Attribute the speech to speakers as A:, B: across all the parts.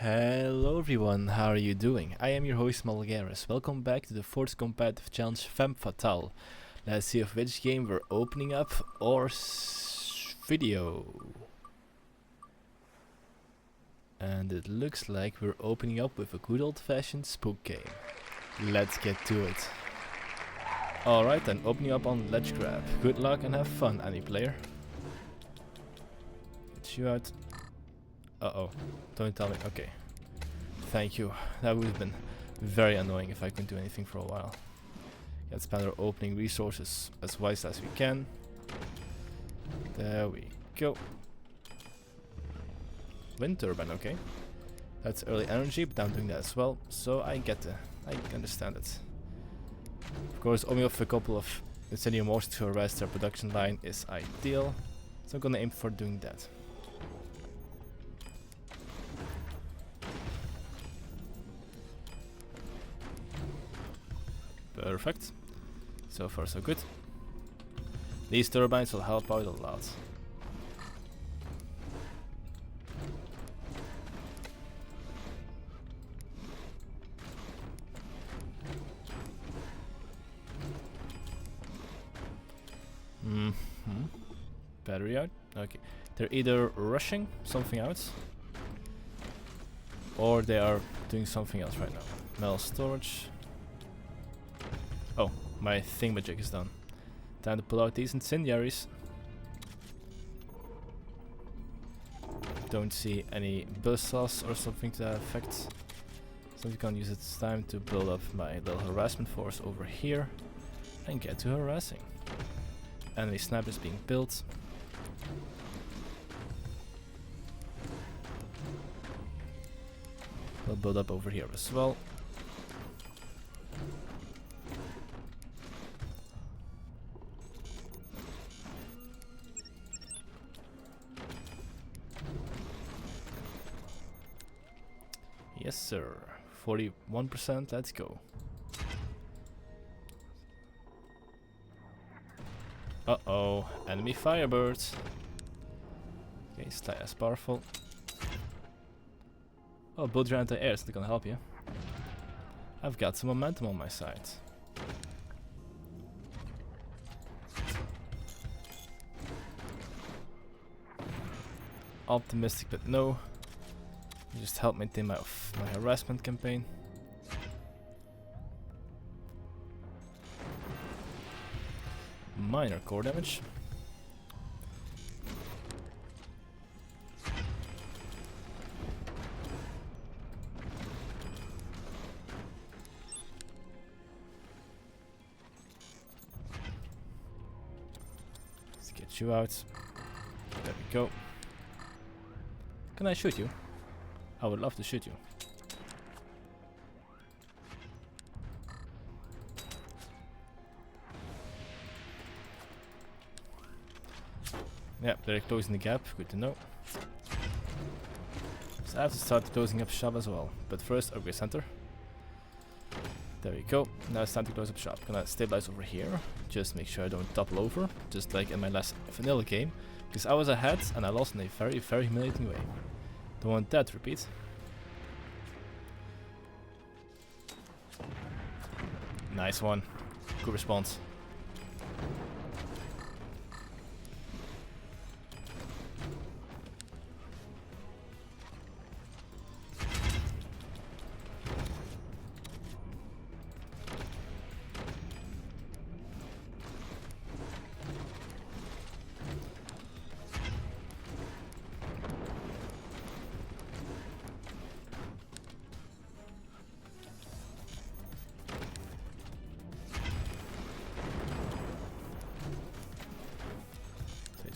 A: Hello everyone, how are you doing? I am your host Malgaris. Welcome back to the 4th competitive challenge Femme Fatale. Let's see of which game we're opening up or video. And it looks like we're opening up with a good old-fashioned Spook game. Let's get to it. Alright then, opening up on ledge grab. Good luck and have fun, any player. Get you out. Uh-oh, don't tell me. Okay. Thank you. That would have been very annoying if I couldn't do anything for a while. Let's spend our opening resources as wise as we can. There we go. Wind turbine, okay. That's early energy, but I'm doing that as well, so I understand it. Of course, only with a couple of Incendium Morse to arrest their production line is ideal, so I'm gonna aim for doing that. Perfect. So far so good. These turbines will help out a lot. Battery out. Okay. They're either rushing something out or they are doing something else right now. Metal storage. Oh, my thingamajig is done. Time to pull out these incendiaries. Don't see any buzzsaws or something to that effect. So we can use this time to build up my little harassment force over here and get to harassing. Enemy snap is being built. We'll build up over here as well. Yes sir, 41%, let's go. Uh-oh, enemy Firebirds. Okay, slightly as powerful. Oh, build your anti-air, so they're gonna help you. I've got some momentum on my side. Optimistic, but no. Just help maintain my harassment campaign. Minor core damage. Let's get you out. There we go. Can I shoot you? I would love to shoot you. Yeah, they're closing the gap, good to know. So I have to start closing up shop as well. But first, upgrade center. There we go. Now it's time to close up shop. Gonna stabilize over here. Just make sure I don't topple over. Just like in my last vanilla game. Because I was ahead and I lost in a very, very humiliating way. Don't want that to repeat. Nice one. Good response.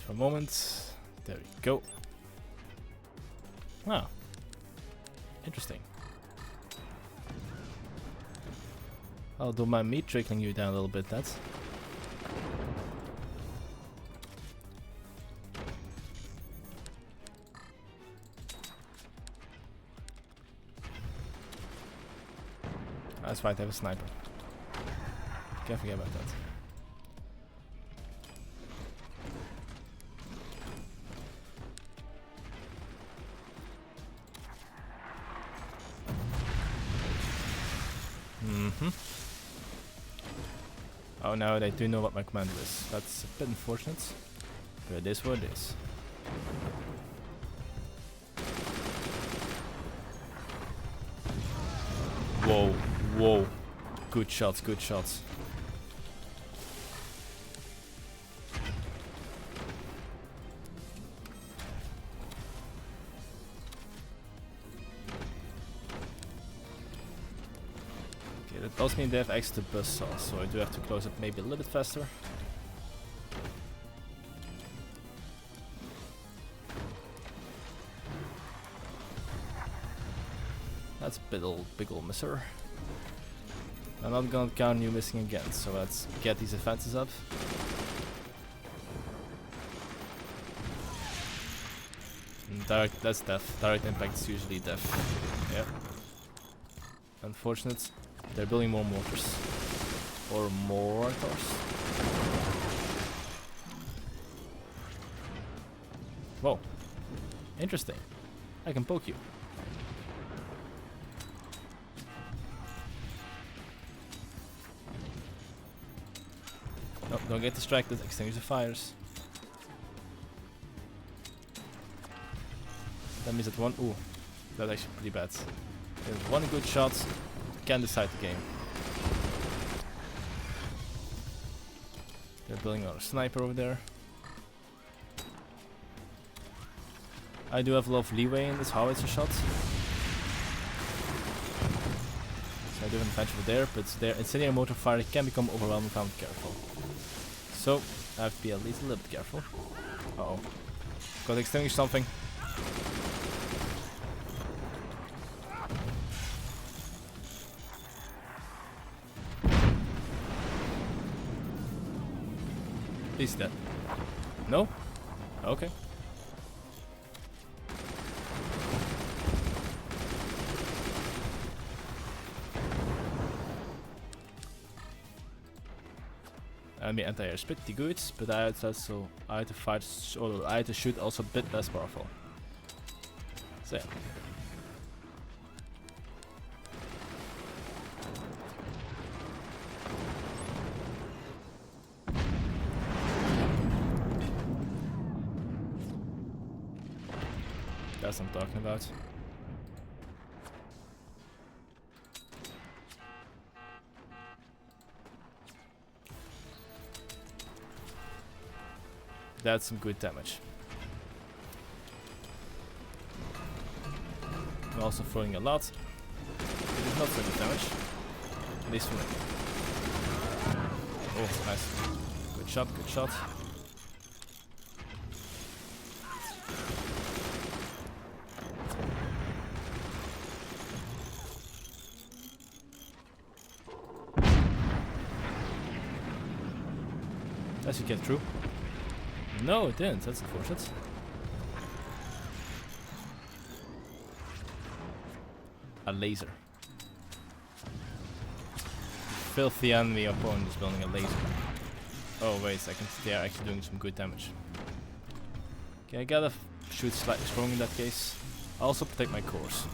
A: For a moment. There we go. Ah. Interesting. Oh, don't mind me trickling you down a little bit, that's. That's right, I have a sniper. Can't forget about that. Mm-hmm. Oh, now they do know what my commander is. That's a bit unfortunate. But it is what it is. Whoa, whoa. Good shots, good shots. Okay, that does mean they have access to buzzsaw, so I do have to close up maybe a little bit faster. That's a big ol' misser. I'm not gonna count on you missing again, so let's get these defenses up. Direct, that's death. Direct impact is usually death. Yep. Unfortunate. They're building more mortars. Or mortars. Whoa. Interesting. I can poke you. No, don't get distracted. Extinguish the fires. That means that one. Ooh, that's actually pretty bad. There's one good shot, can decide the game. They're building another sniper over there. I do have a lot of leeway in this howitzer shot. So I do have an advantage over there, but their incendiary mortar fire can become overwhelming if I'm not careful. So I have to be at least a little bit careful. Uh oh. Gotta extinguish something. He's dead. No? Okay. I mean, anti-air is pretty good, but I had to fight, or I had to shoot also a bit less powerful. So yeah. That's what I'm talking about. That's some good damage. I'm also throwing a lot. It is not so good damage. At least for me. Oh, nice. Good shot, good shot. Does it get through? No, it didn't. That's unfortunate. A laser. Filthy enemy opponent is building a laser. Oh, wait a second. They are actually doing some good damage. Okay, I gotta shoot slightly strong in that case. I also protect my cores.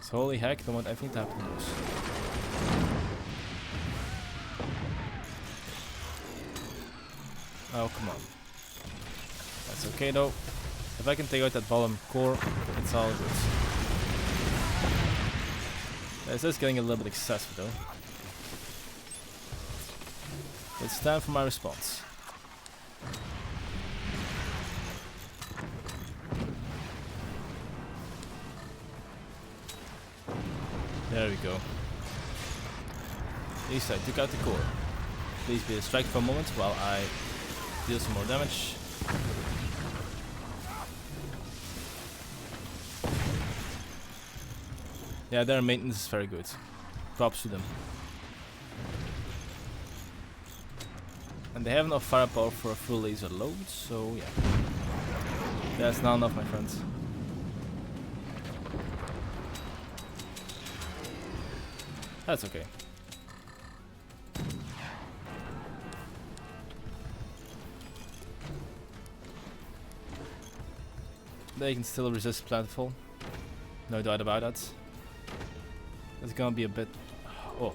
A: So holy heck, don't want everything to happen to us. Oh, come on. That's okay though. If I can take out that bottom core, it's all good. This is getting a little bit excessive though. It's time for my response. There we go. At least I took out the core. Please be distracted for a moment while I deal some more damage. Yeah, their maintenance is very good. Props to them. And they have enough firepower for a full laser load, so yeah. That's not enough, my friends. That's okay. They can still resist planetfall. No doubt about that. It's gonna be a bit Oh,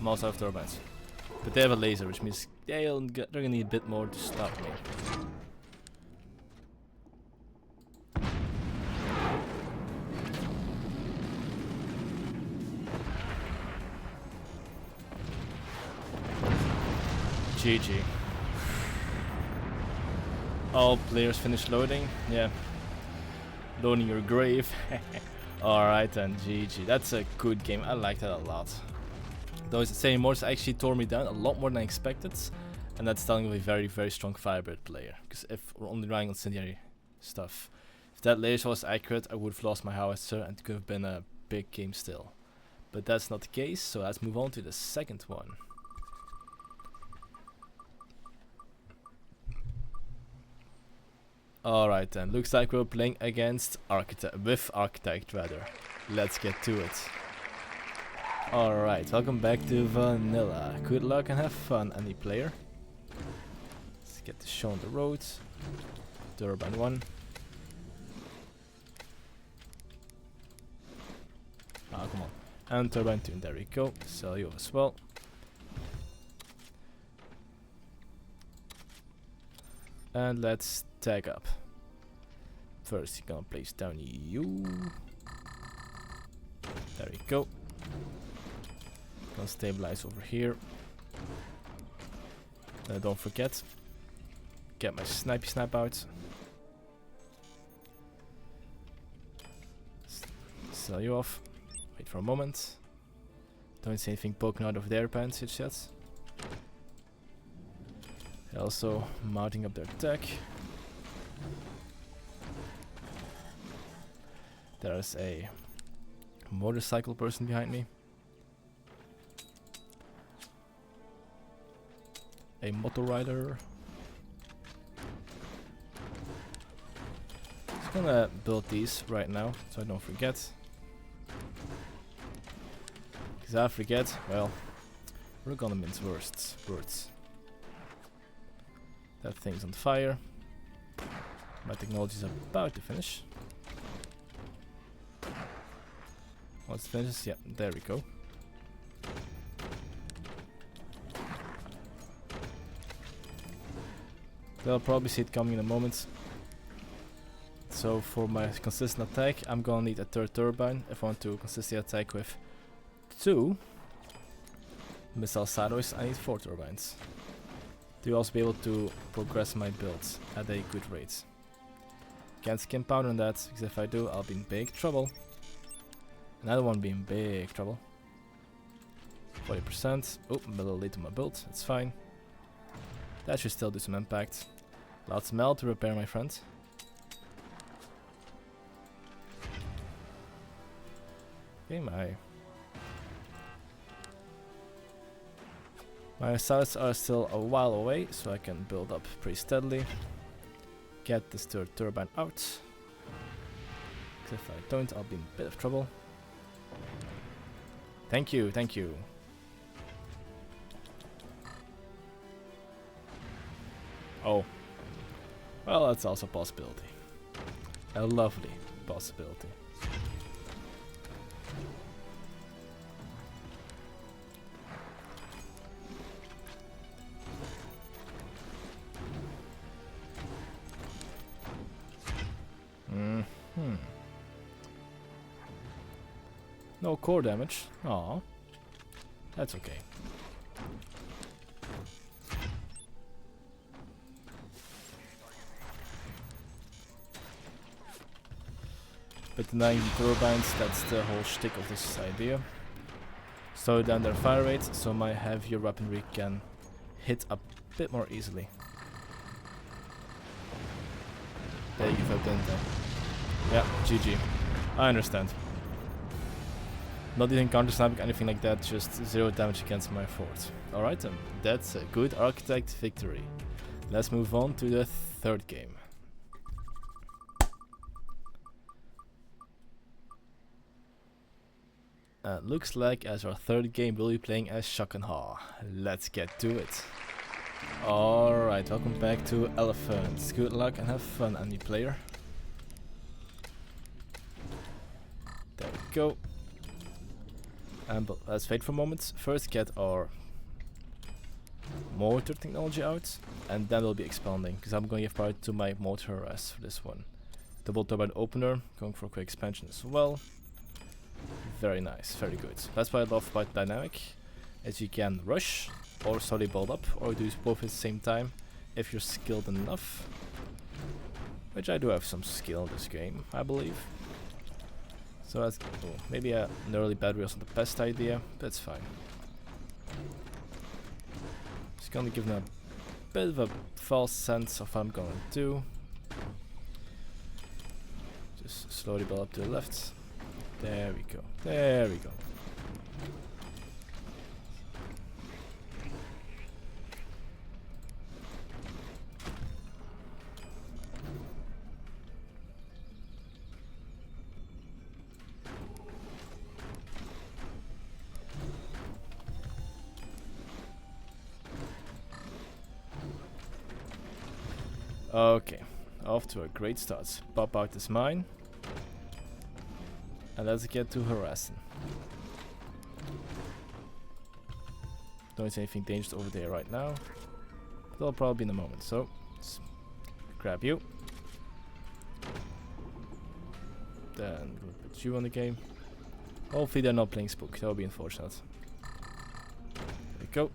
A: I'm also out of turbines. But they have a laser, which means they're gonna need a bit more to stop me. GG. All players finish loading. Yeah. Loading your grave. Alright then, GG. That's a good game. I like that a lot. Those saying more actually tore me down a lot more than I expected. And that's telling of a very, very strong Firebird player. Because if we're only relying on incendiary stuff. If that laser was accurate, I would have lost my howitzer and it could have been a big game still. But that's not the case, so let's move on to the second one. Alright then, looks like we're playing against Architect rather. Let's get to it. Alright, welcome back to Vanilla. Good luck and have fun, any player. Let's get this show on the road. Turbine 1. Ah, come on. And Turbine 2, there we go. Sell you as well. And let's tag up. First, you're gonna place down you. There we go. Gonna stabilize over here. Don't forget, get my snipey snap out. Sell you off. Wait for a moment. Don't see anything poking out of their pants yet. They're also mounting up their tech. There's a motorcycle person behind me. A motor rider. Just gonna build these right now so I don't forget. Because I forget, well, we're gonna mince words. That thing's on fire. My technology's about to finish. Once it finishes, yeah, there we go. They'll probably see it coming in a moment. So for my consistent attack, I'm gonna need a third turbine if I want to consistently attack with 2 missile sideways. I need 4 turbines to also be able to progress my builds at a good rate. Can't skim powder on that, because if I do, I'll be in big trouble. Another one be in big trouble. 40%. Oh, I'm a little late to my build. It's fine. That should still do some impact. Lots of melt to repair, my friend. Okay, my sites are still a while away, so I can build up pretty steadily. Get this third turbine out. Because if I don't, I'll be in a bit of trouble. Thank you, thank you. Oh. Well, that's also a possibility. A lovely possibility. No core damage. Aw. That's okay. But denying the turbines, that's the whole shtick of this idea. Slow down their fire rate so my heavier weaponry can hit a bit more easily. They give up, didn't they? Yeah, GG. I understand. Not even counter-sniping, anything like that, just 0 damage against my fort. Alright then, that's a good Architect victory. Let's move on to the third game. Looks like as our third game we'll be playing as Shockenaugh. Let's get to it. Alright, welcome back to Elephants. Good luck and have fun, any player. There we go. But let's wait for a moment. First get our motor technology out, and then we'll be expanding, because I'm going to give priority to my motor arrest for this one. Double turbine opener, going for a quick expansion as well. Very nice, very good. That's what I love about dynamic, is you can rush or slowly build up, or do both at the same time if you're skilled enough. Which I do have some skill in this game, I believe. So that's maybe an early battery wasn't the best idea, but it's fine. Just gonna give them a bit of a false sense of what I'm gonna do. Just slowly build up to the left. There we go. There we go. Okay, off to a great start. Pop out this mine. And let's get to harassing. Don't see anything dangerous over there right now. But I'll probably be in a moment, so let's grab you. Then we'll put you on the game. Hopefully they're not playing Spook, that would be unfortunate. There we go.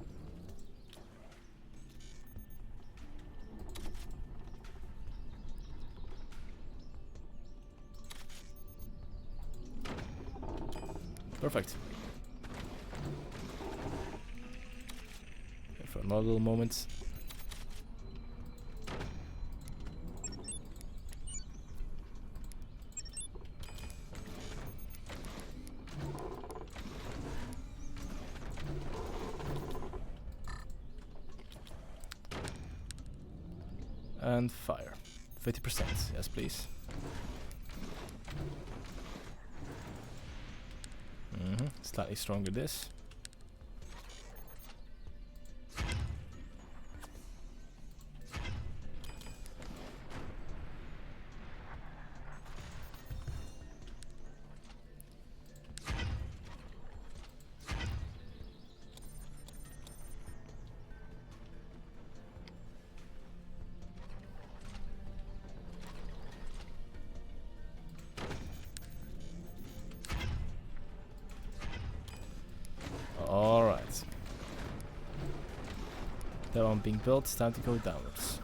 A: Perfect. Okay, for another little moment. And fire. 50%, yes please. Slightly stronger this. Alright. That one being built, it's time to go downwards.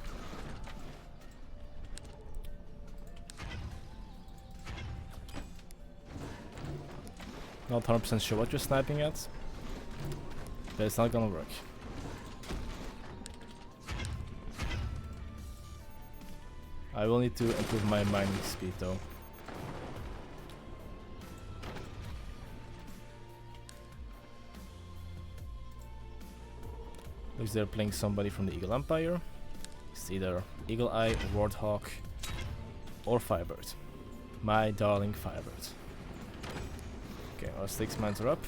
A: Not 100% sure what you're sniping at, but it's not gonna work. I will need to improve my mining speed though. Looks they're playing somebody from the Eagle Empire. It's either Eagle Eye, Warthog, or Firebird. My darling Firebird. Okay, our 6 mines are up.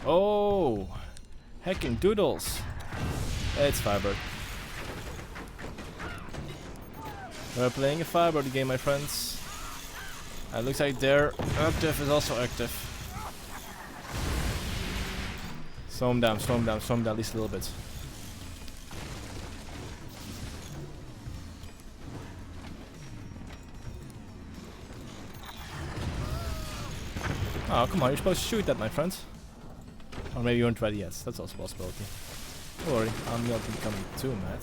A: Oh, hecking doodles. It's Firebird. We're playing a Firebird game, my friends. And it looks like their active is also active. Slow him down, slow him down, slow him down at least a little bit. Oh, come on, you're supposed to shoot that, my friend. Or maybe you weren't ready yet, that's also a possibility. Don't worry, I'm not becoming too mad.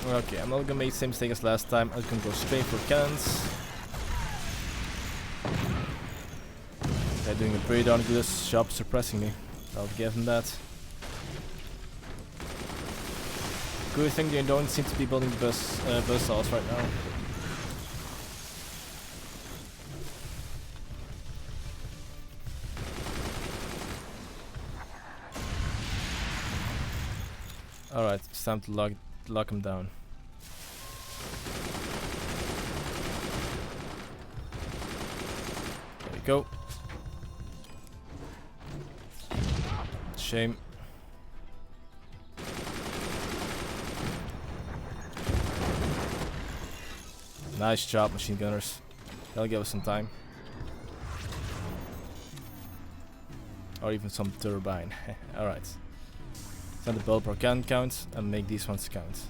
A: Okay, I'm not gonna make the same mistake as last time. I'm gonna go straight for cannons. They're doing a pretty darn good job suppressing me. I'll give them that. Good thing they don't seem to be building buzzsaws right now. Alright, it's time to lock him down. There we go. Shame. Nice job, machine gunners. That'll give us some time. Or even some turbine. Alright. Send the bulb per can count and make these ones count.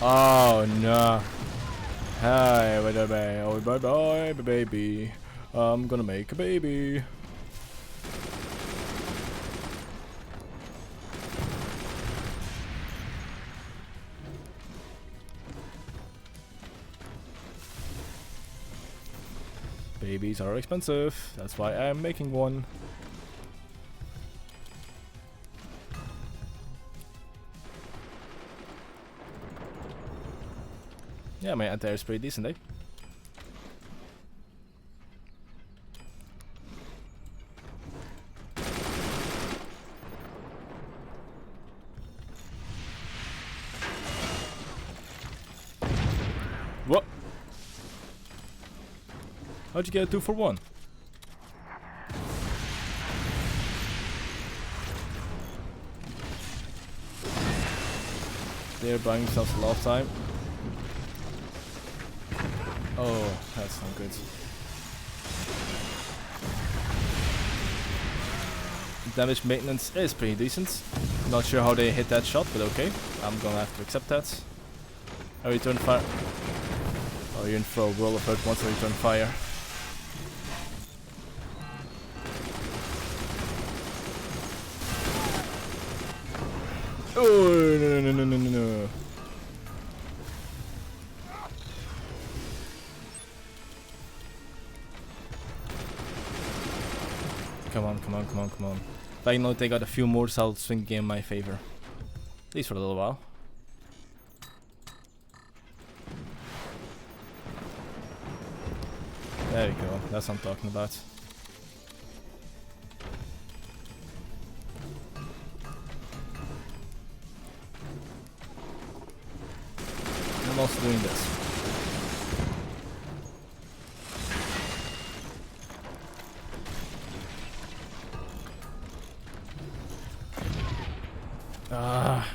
A: Oh no. Hi, baby. Oh, bye bye, baby. I'm gonna make a baby. Babies are expensive, that's why I'm making one. Yeah, my anti-air is pretty decent, eh? What? How'd you get a 2 for 1? They're buying themselves a lot of time. Oh, that's not good. Damage maintenance is pretty decent. Not sure how they hit that shot, but okay. I'm gonna have to accept that. I return fire. Oh, you're in for a world of hurt once I return fire. Oh, no. Come on. If I know they got a few more, so I'll swing the game in my favor. At least for a little while. There we go, that's what I'm talking about. I'm also doing this. Ah.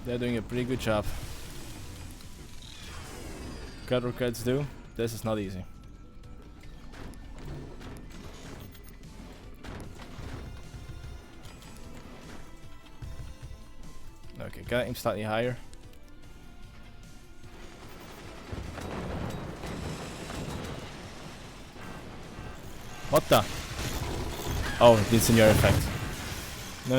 A: They're doing a pretty good job. Cut what cuts do. This is not easy. Okay, gotta aim slightly higher. What the? Oh, it's in your effect. No.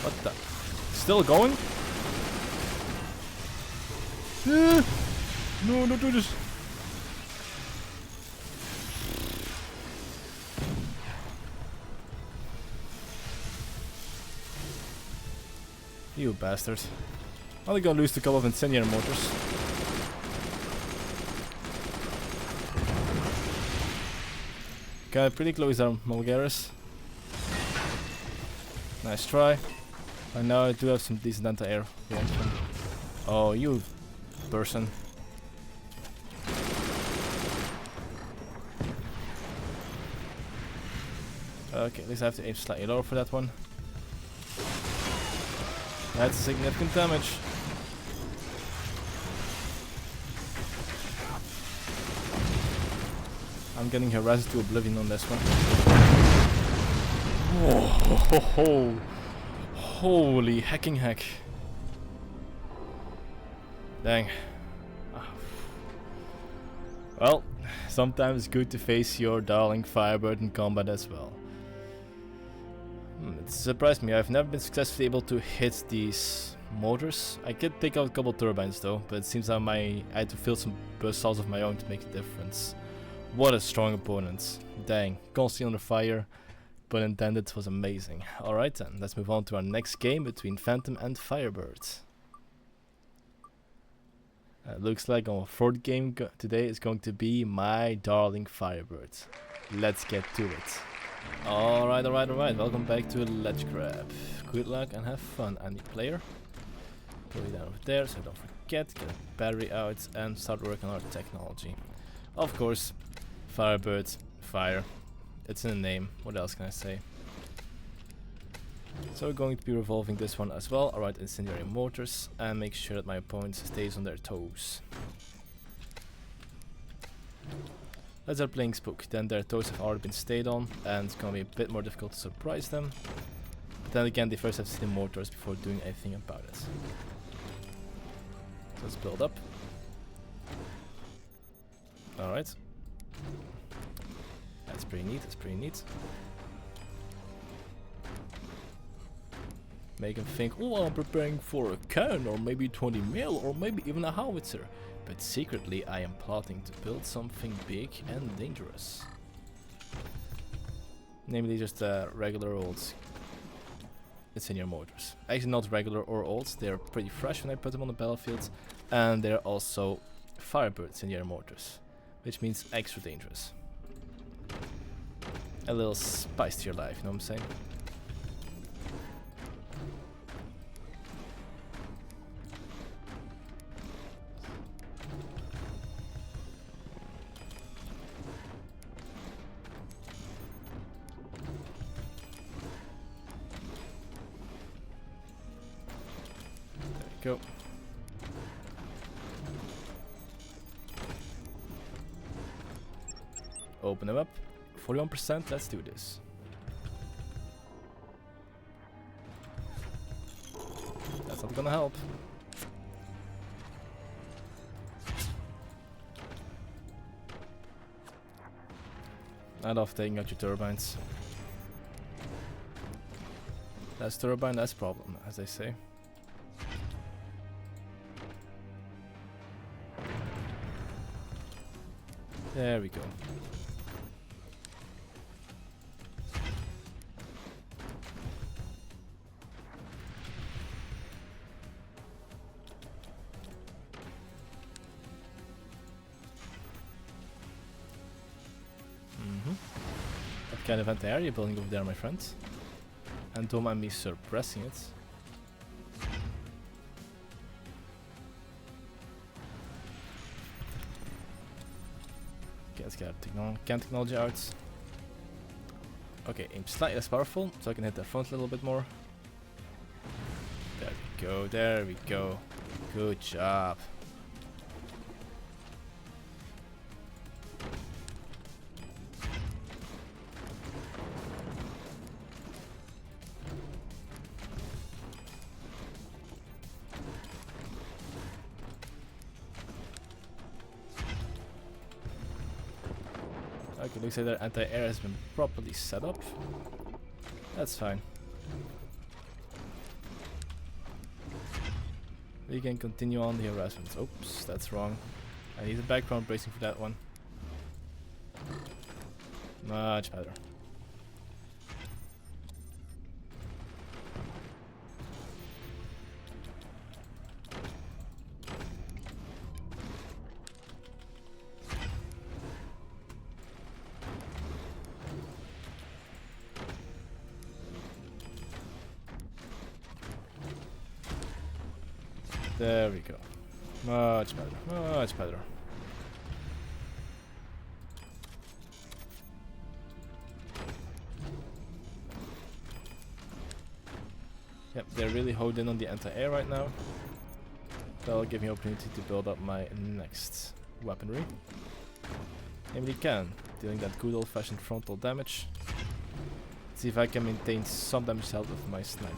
A: What the? Still going? No, don't do this. You bastards. Only gonna lose a couple of incendiary mortars. Got pretty close there, Mulgaris. Nice try. I know I do have some decent anti-air. Oh, you person. Okay, at least I have to aim slightly lower for that one. That's significant damage. I'm getting harassed to oblivion on this one. Oh, holy hacking heck. Dang. Well, sometimes it's good to face your darling Firebird in combat as well. It surprised me, I've never been successfully able to hit these mortars. I could pick out a couple turbines though, but it seems that I had to fill some burst cells of my own to make a difference. What a strong opponent. Dang, constantly under fire, but intended was amazing. Alright then, let's move on to our next game between Phantom and Firebird. Looks like our fourth game today is going to be my darling Firebird. Let's get to it. Alright, welcome back to Ledge Grab. Good luck and have fun, any player. Put it down over there so don't forget, get a battery out and start working on our technology. Of course, Firebird, fire. It's in the name, what else can I say? So we're going to be revolving this one as well. Alright, incendiary mortars, and make sure that my opponent stays on their toes. As they're playing Spook, then their toes have already been stayed on, and it's gonna be a bit more difficult to surprise them. But then again, they first have to see the mortars before doing anything about it. So let's build up. Alright. That's pretty neat, that's pretty neat. Make him think, oh, I'm preparing for a cannon, or maybe 20 mil, or maybe even a howitzer. But secretly I am plotting to build something big and dangerous. Namely just regular old incendiary mortars. Actually not regular or old, they're pretty fresh when I put them on the battlefield. And they're also Firebird incendiary mortars, which means extra dangerous. A little spice to your life, you know what I'm saying? Go. Open them up. 41%, let's do this. That's not gonna help. I love taking out your turbines. Less turbine, less problem, as they say. There we go. What kind of anti-air are you building over there, my friend? And don't mind me suppressing it. Let's get can technology out. Okay, aim slightly less powerful, so I can hit the front a little bit more. There we go, there we go. Good job. Okay, looks like their anti-air has been properly set up. That's fine. We can continue on the harassment. Oops, that's wrong. I need a background bracing for that one. Much better. There we go. Much better, much better. Yep, they're really honed in on the anti-air right now. That'll give me an opportunity to build up my next weaponry. Maybe can, dealing that good old-fashioned frontal damage. See if I can maintain some damage out of my sniper.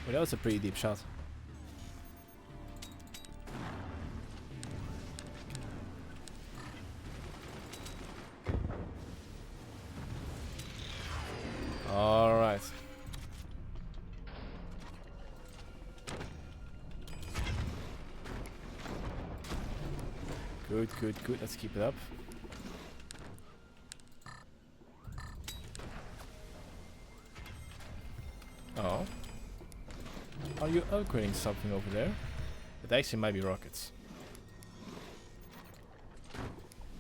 A: Well, that was a pretty deep shot. Alright. Good, good, good. Let's keep it up. Oh. Are you upgrading something over there? It actually might be rockets.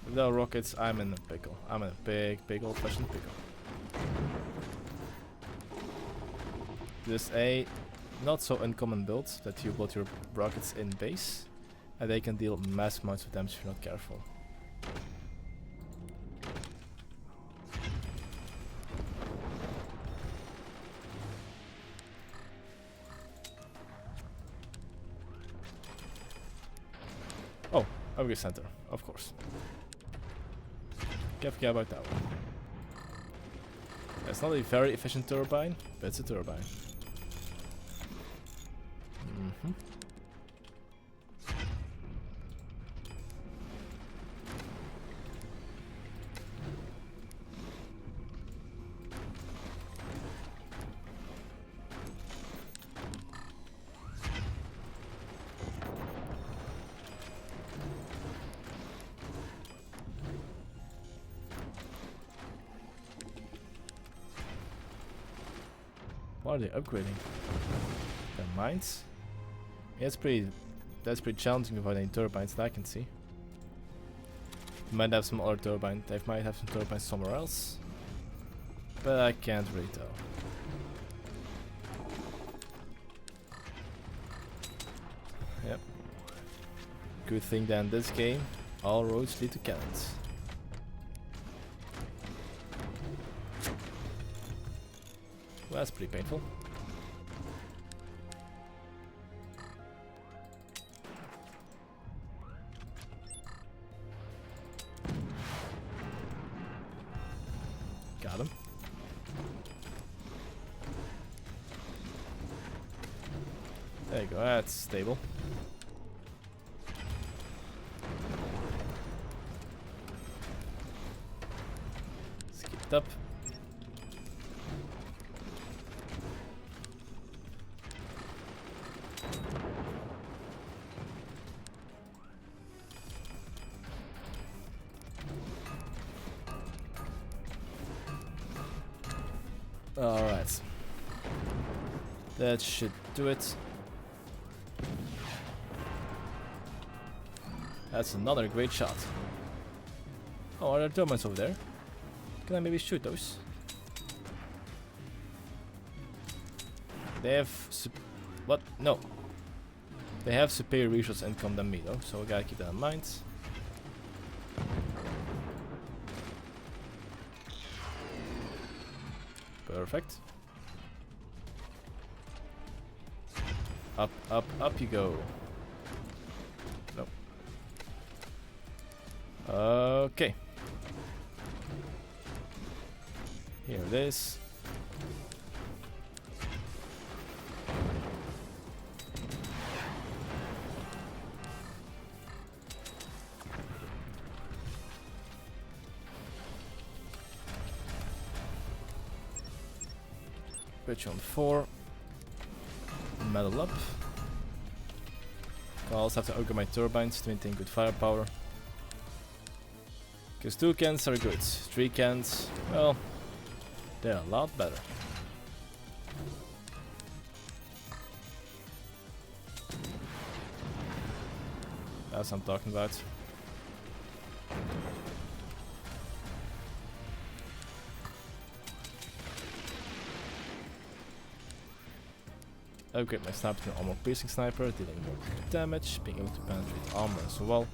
A: Without rockets, I'm in a pickle. I'm in a big old-fashioned pickle. There's a not so uncommon build that you build your rockets in base, and they can deal massive amounts of damage if you're not careful. Oh, upgrade center, of course. Can't forget about that one. It's not a very efficient turbine, but it's a turbine. What are they upgrading? Their mines? Yeah, that's pretty challenging without any turbines that I can see. They might have some other turbine. They might have some turbines somewhere else, but I can't really tell. Yep. Good thing that in this game, all roads lead to cannons. Well, that's pretty painful. Got him. There you go, that's stable. Let's keep it up. Alright. That should do it. That's another great shot. Oh, are there turbines over there? Can I maybe shoot those? They have what? No. They have superior resource income than me though, so we gotta keep that in mind. Perfect. Up, up, up you go. Nope. Okay. Here it is. Put you on 4. Metal up. I also have to upgrade my turbines to maintain good firepower. Because 2 cans are good. 3 cans, well, they're a lot better. That's what I'm talking about. Upgrade my sniper to an armor piercing sniper, dealing more damage, being able to penetrate armor as well.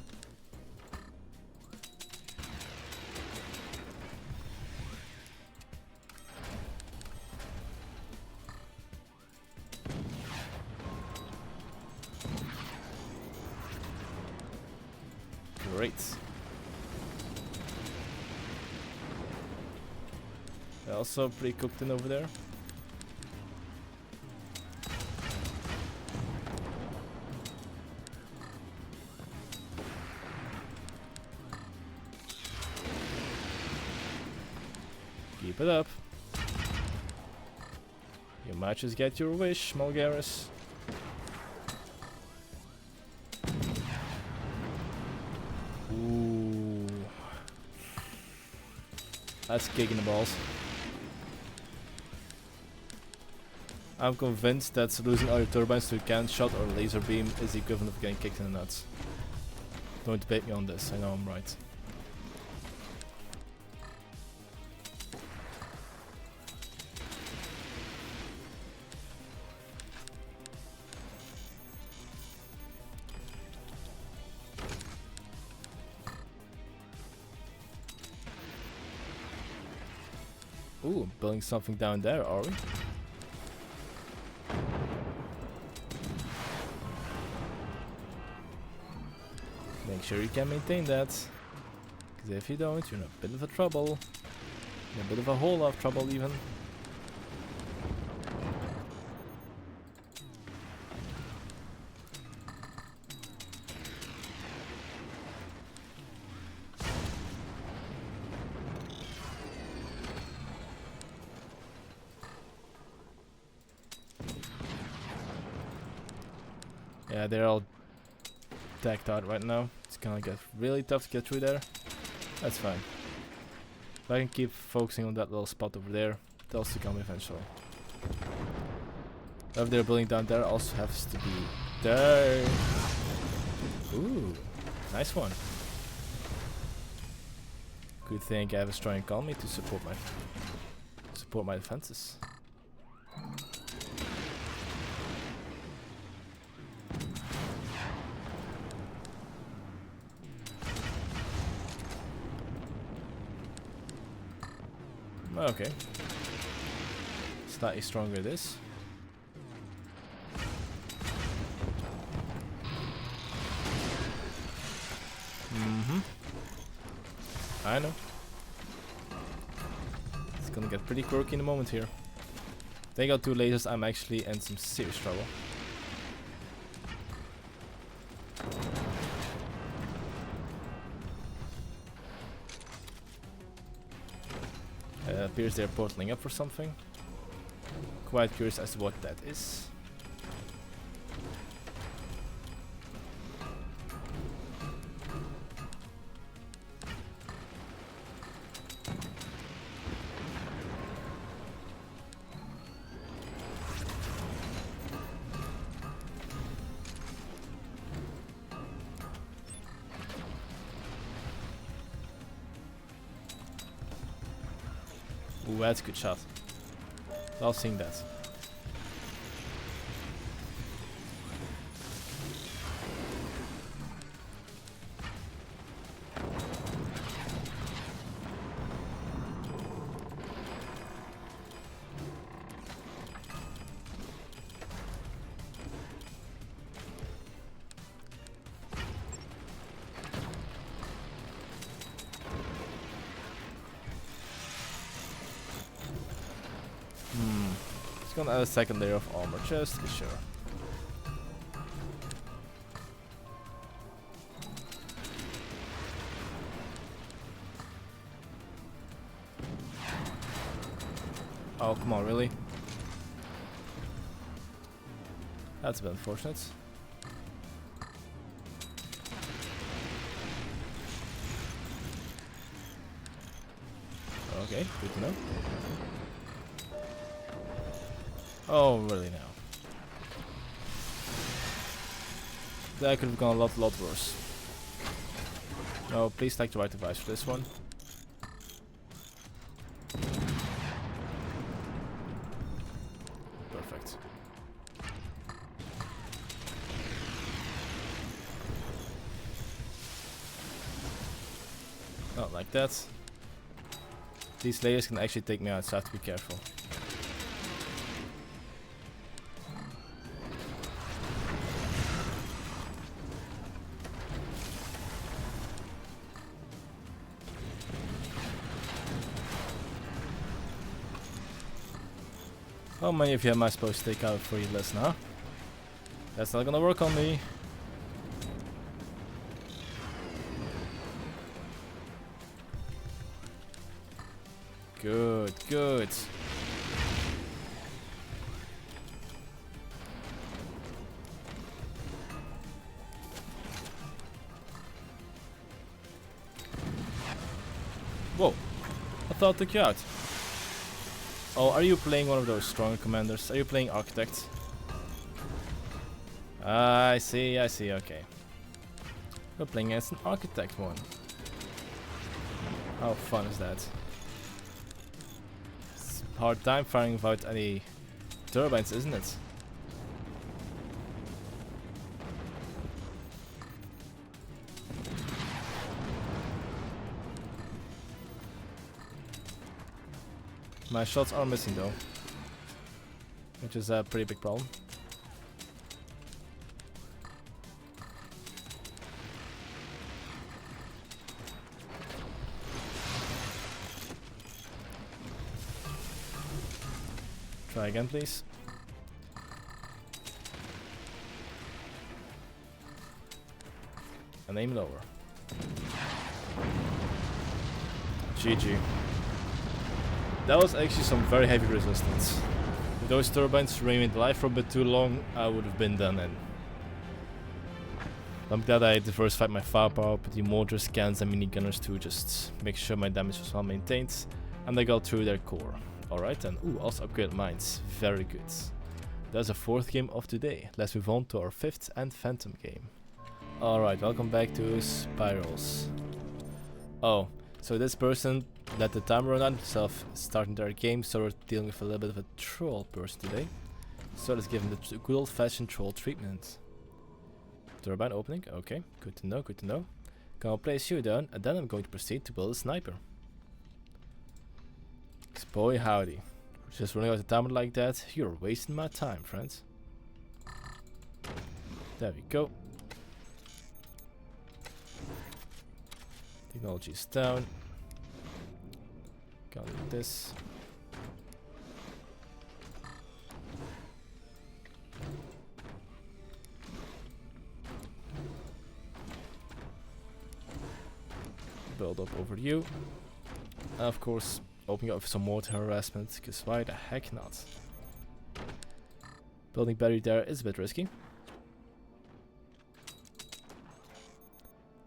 A: Great. They're also pretty cooked in over there. Keep it up. You might just get your wish, Mulgaris. Ooh. That's kicking the balls. I'm convinced that losing all your turbines to a cannon shot or laser beam is the equivalent of getting kicked in the nuts. Don't debate me on this, I know I'm right. Ooh, building something down there, are we? Make sure you can maintain that. Because if you don't, you're in a bit of a trouble. In a bit of a whole lot of trouble even. Yeah, they're all decked out right now. It's gonna get really tough to get through there. That's fine. If I can keep focusing on that little spot over there, they'll succumb eventually. Whatever they're building down there also has to be there. Ooh, nice one. Good thing I have a strong economy to support my defenses. Okay. Slightly stronger this. I know. It's gonna get pretty quirky in a moment here. They got 2 lasers, I'm actually in some serious trouble. Appears they're portaling up for something. Quite curious as to what that is. Ooh, that's a good shot. Love seeing that. Gonna add a second layer of armor just to be sure. Oh, come on, really? That's a bit unfortunate. Okay, good to know. Oh, really now? That could have gone a lot worse. No, please take the right device for this one. Perfect. Not like that. These layers can actually take me out, so I have to be careful. How many of you am I supposed to take out for you, listen, huh? That's not gonna work on me. Good, good. thought took you out? Oh, are you playing one of those stronger commanders? Are you playing Architect? I see, okay. We're playing against an Architect one. How fun is that? It's a hard time firing without any turbines, isn't it? My shots are missing though, which is a pretty big problem. Try again, please. And aim lower. GG. That was actually some very heavy resistance. If those turbines remained alive for a bit too long, I would have been done in. I'm glad I diversified my firepower, put the mortars, cannons and minigunners to just make sure my damage was well maintained, and I got through their core. Alright, and also upgraded mines. Very good. That's the 4th game of today. Let's move on to our 5th and Phantom game. Alright, welcome back to Spirals. Oh, so this person let the timer run out himself, starting their game, so we're dealing with a little bit of a troll person today. So let's give him the good old fashioned troll treatment. Turbine opening, okay, good to know, good to know. Gonna place you down, and then I'm going to proceed to build a sniper. Boy howdy. Just running out of timer like that, you're wasting my time, friends. There we go. Technology is down. Gotta do this. Build up over you. And of course, opening up some mortar harassment, because why the heck not? Building battery there is a bit risky.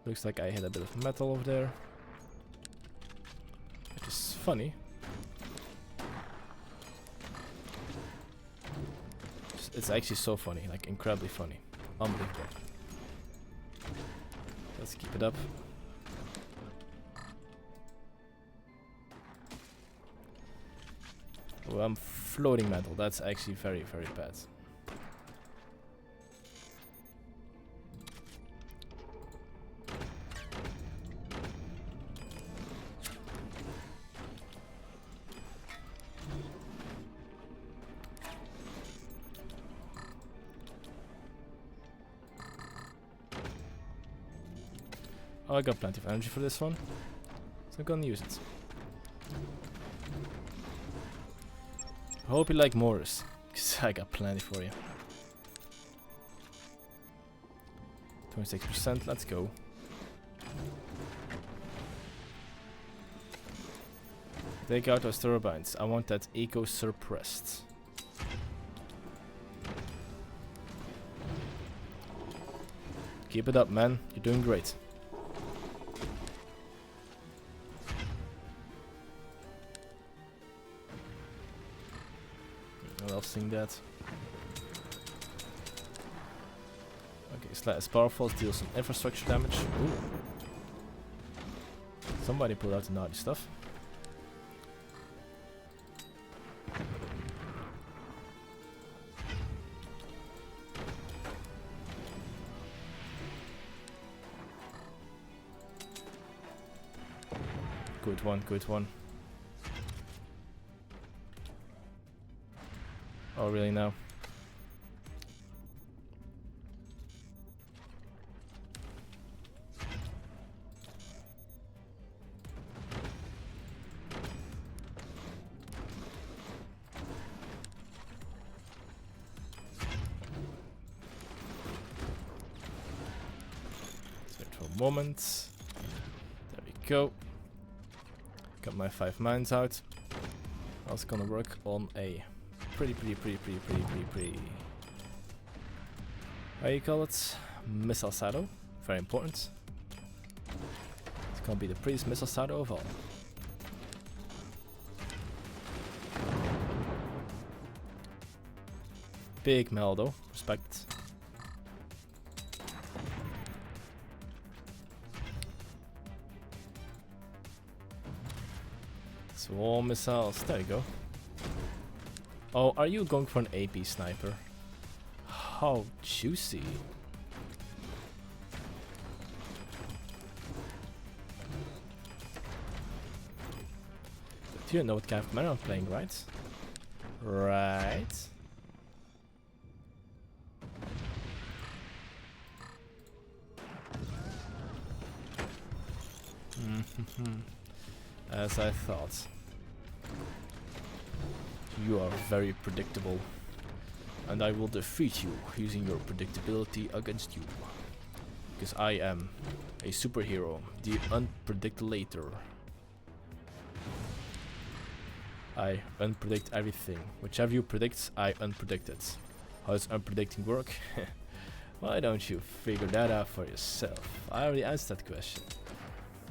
A: Looks like I hit a bit of metal over there. Which is funny. It's actually so funny, like incredibly funny. Unbelievable. Let's keep it up. Oh, I'm floating metal. That's actually very, very bad. Oh, I got plenty of energy for this one, so I'm gonna use it. Hope you like mortars, because I got plenty for you. 26%, let's go. Take out those turbines. I want that eco suppressed. Keep it up, man. You're doing great. I'll sing that. Okay, Slat is powerful, deals some infrastructure damage. Ooh. Somebody pulled out the naughty stuff. Good one, good one. Oh, really now? Let's wait for a moment. There we go. Got my 5 mines out. I was gonna work on a pretty how you call it? Missile silo. Very important. It's gonna be the prettiest missile silo of all. Big Mel though, respect. Swarm missiles, there you go. Oh, are you going for an AP sniper? How juicy. Do you know what kind of commander I'm playing, right? Right. As I thought. You are very predictable. And I will defeat you using your predictability against you. Because I am a superhero, the unpredictlator. I unpredict everything. Whichever you predict, I unpredict it. How does unpredicting work? Why don't you figure that out for yourself? I already answered that question.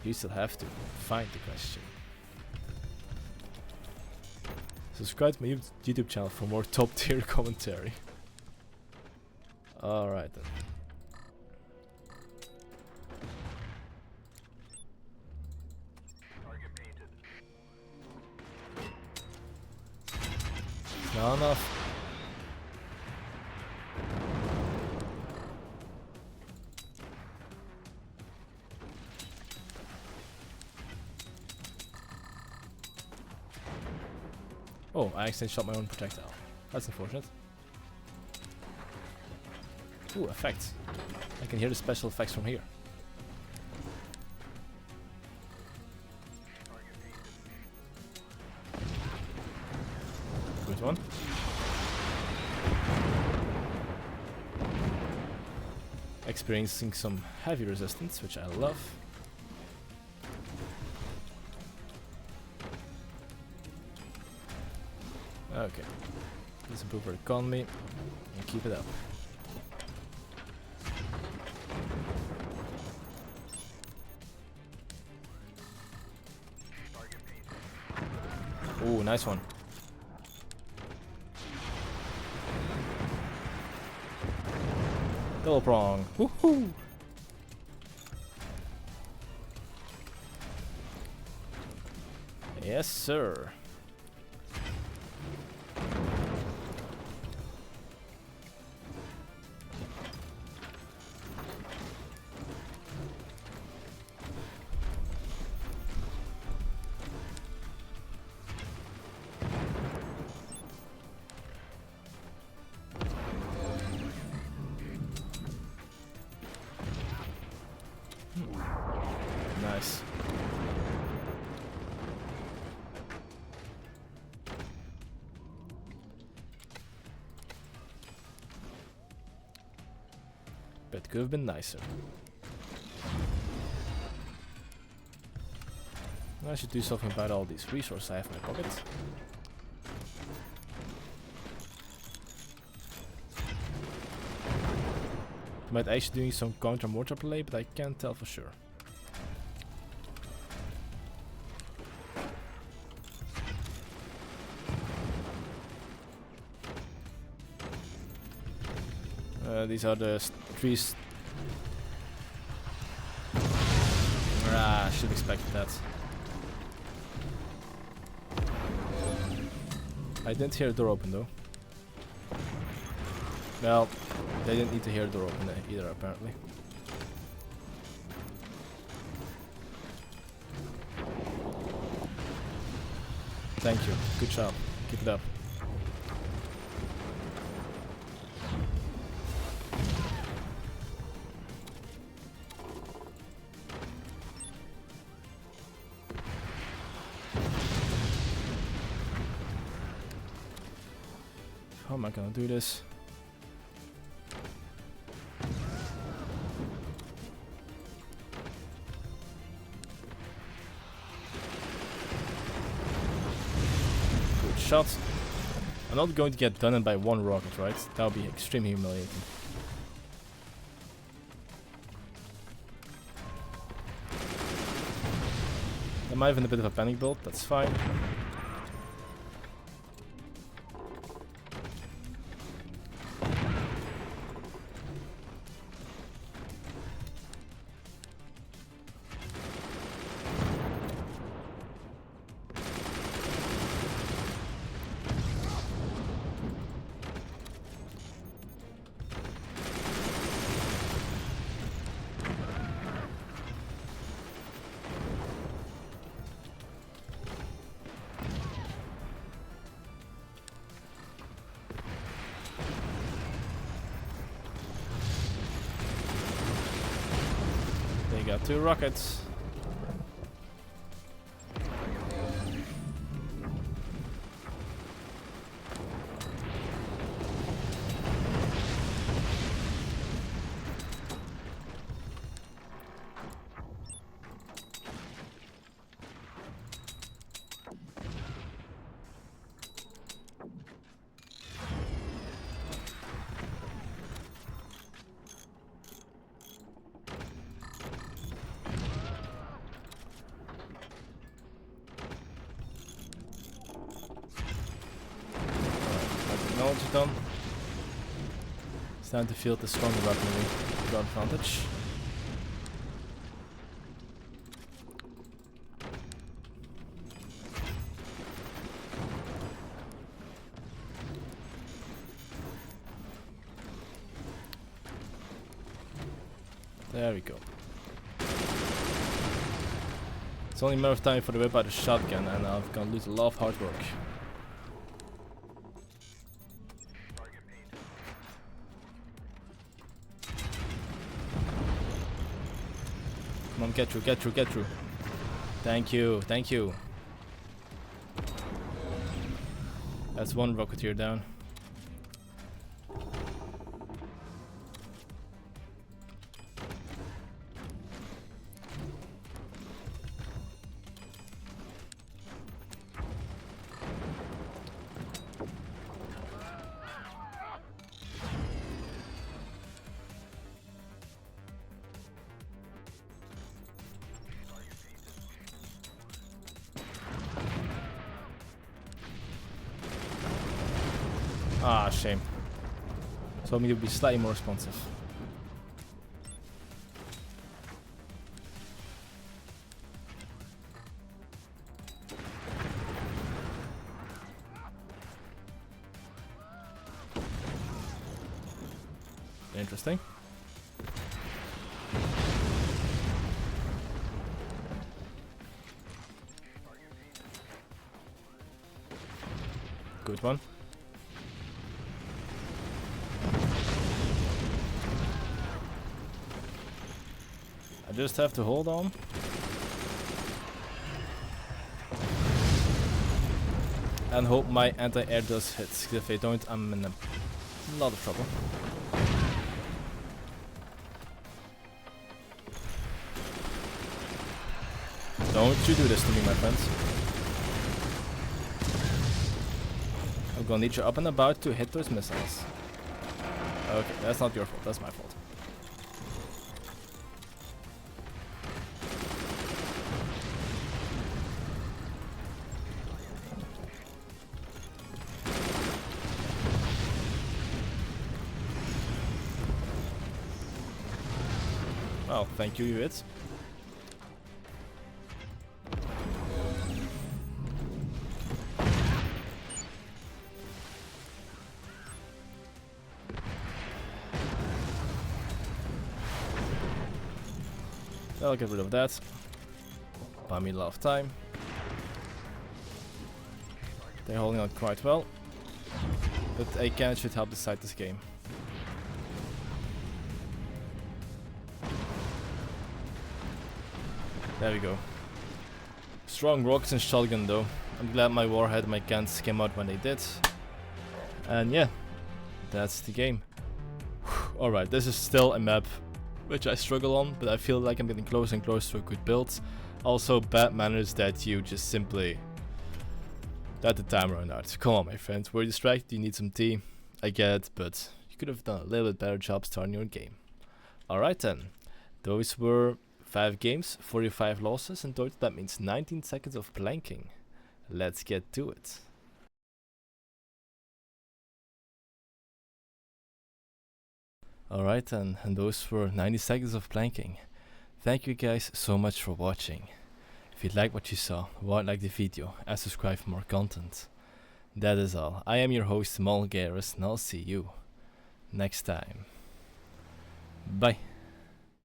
A: You still have to find the question. Subscribe to my YouTube channel for more top tier commentary. Alright then. Not enough. Oh, I accidentally shot my own projectile. That's unfortunate. Ooh, effects. I can hear the special effects from here. Good one. Experiencing some heavy resistance, which I love. Okay, let's improve our economy and keep it up. Ooh, nice one. Double prong. Woohoo! Yes, sir. Nice. But could have been nicer. I should do something about all these resources I have in my pocket. Might actually doing some counter mortar play, but I can't tell for sure. These are the trees. Ah, should expect that. I didn't hear the door open though. Well, they didn't need to hear the door open either apparently. Thank you. Good job. Keep it up. How am I gonna do this? Good shot. I'm not going to get done by one rocket, right? That would be extremely humiliating. I might have been a bit of a panic build, that's fine. got 2 rockets. Technology done. It's time to field the stronger weaponry. Got advantage. There we go. It's only a matter of time for the whip out of shotgun, and I'm gonna lose a lot of hard work. Come on, get through, get through, get through. Thank you, thank you. That's 1 rocketeer down. Ah, shame. So me to be slightly more responsive. Interesting. Good one. I just have to hold on. And hope my anti-air does hit. If they don't, I'm in a lot of trouble. Don't you do this to me, my friends. I'm gonna need you up and about to hit those missiles. Okay, that's not your fault, that's my fault. Well, thank you, It's. I'll get rid of that. Buy me a lot of time. They're holding on quite well. But a cannon should help decide this game. There we go. Strong rockets and shotgun though. I'm glad my warhead and my guns came out when they did. And yeah, that's the game. Alright, this is still a map which I struggle on, but I feel like I'm getting closer and closer to a good build. Also, bad manners that you just simply let the time run out. Come on, my friends, we're distracted, you need some tea. I get it, but you could have done a little bit better job starting your game. Alright then, those were 5 games, 45 losses in total. That means 19 seconds of planking. Let's get to it. Alright then, and those were 90 seconds of planking. Thank you guys so much for watching. If you liked what you saw, like the video and subscribe for more content. That is all. I am your host Mulgaris, and I'll see you next time. Bye.